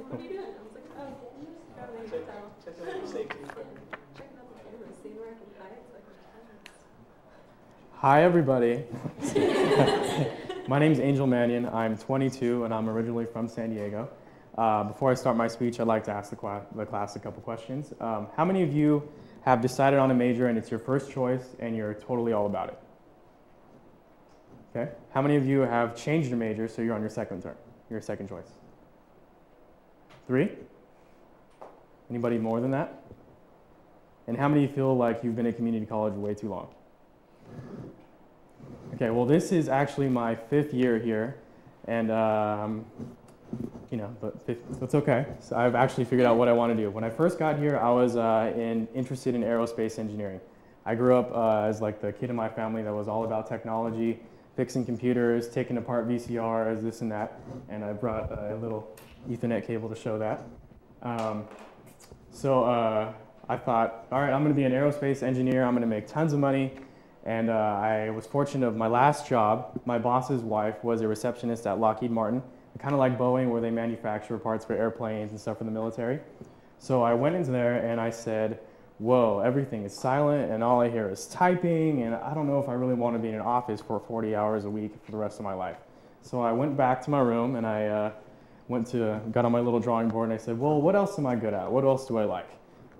what are you doing? I was like, oh, I'm just traveling to hotel. Checking out your safety equipment. Checking out the cameras, seeing where I can hide so I can Hi, everybody. My name is Angel Mannion. I'm 22, and I'm originally from San Diego. Before I start my speech, I'd like to ask the class a couple questions. How many of you have decided on a major and it's your first choice and you're totally all about it? Okay. How many of you have changed your major so you're on your second choice? 3? Anybody more than that? And how many feel like you've been at community college way too long? Okay, well, this is actually my 5th year here, and but it's okay. So I've actually figured out what I want to do. When I first got here, I was interested in aerospace engineering. I grew up as like the kid in my family that was all about technology, fixing computers, taking apart VCRs, this and that, and I brought a little Ethernet cable to show that. So I thought, all right, I'm going to be an aerospace engineer. I'm going to make tons of money. And I was fortunate of my last job. My boss's wife was a receptionist at Lockheed Martin, kind of like Boeing, where they manufacture parts for airplanes and stuff for the military. So I went into there and I said, whoa, everything is silent and all I hear is typing, and I don't know if I really want to be in an office for 40 hours a week for the rest of my life. So I went back to my room and I got on my little drawing board and I said, well, what else am I good at? What else do I like?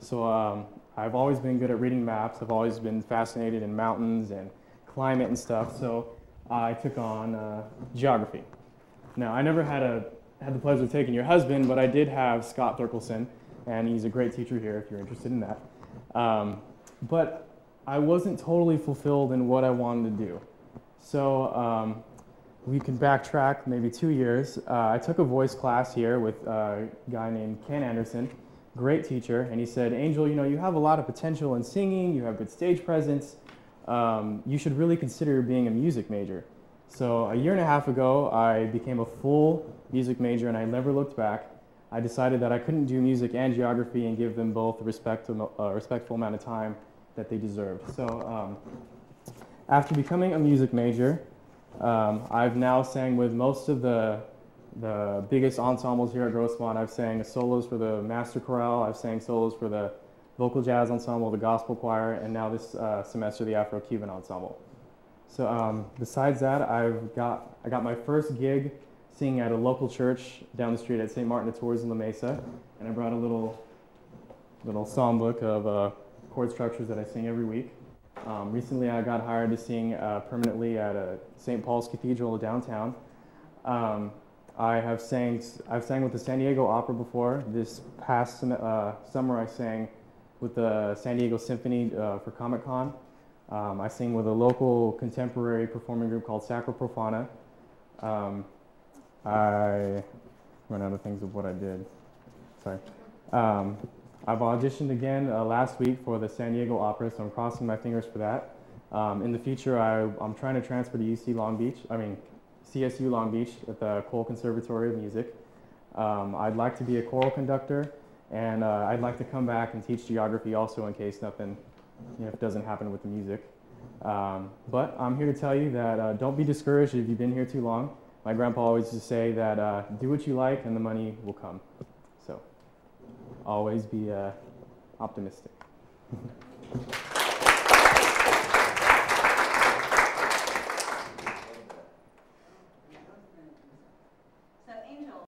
So I've always been good at reading maps. I've always been fascinated in mountains and climate and stuff. So I took on geography. Now, I never had the pleasure of taking your husband, but I did have Scott Thurkelson, and he's a great teacher here if you're interested in that. But I wasn't totally fulfilled in what I wanted to do. So we can backtrack maybe 2 years. I took a voice class here with a guy named Ken Anderson, great teacher, and he said, Angel, you have a lot of potential in singing, you have good stage presence, you should really consider being a music major. So a year and a half ago, I became a full music major and I never looked back. I decided that I couldn't do music and geography and give them both a respectful amount of time that they deserved. So after becoming a music major, I've now sang with most of the biggest ensembles here at Grossmont. I've sang solos for the Master Chorale, I've sang solos for the Vocal Jazz Ensemble, the Gospel Choir, and now this semester the Afro-Cuban Ensemble. So besides that, I got my first gig singing at a local church down the street at St. Martin de Tours in La Mesa, and I brought a little songbook of chord structures that I sing every week. Recently, I got hired to sing permanently at St. Paul's Cathedral downtown. I've sang with the San Diego Opera before. This past summer, I sang with the San Diego Symphony for Comic-Con. I sing with a local contemporary performing group called Sacra Profana. I run out of things of what I did. Sorry. I've auditioned again last week for the San Diego Opera, so I'm crossing my fingers for that. In the future, I'm trying to transfer to CSU Long Beach at the Cole Conservatory of Music. I'd like to be a choral conductor, and I'd like to come back and teach geography also in case nothing if it doesn't happen with the music. But I'm here to tell you that don't be discouraged if you've been here too long. My grandpa always used to say that do what you like and the money will come. So always be optimistic.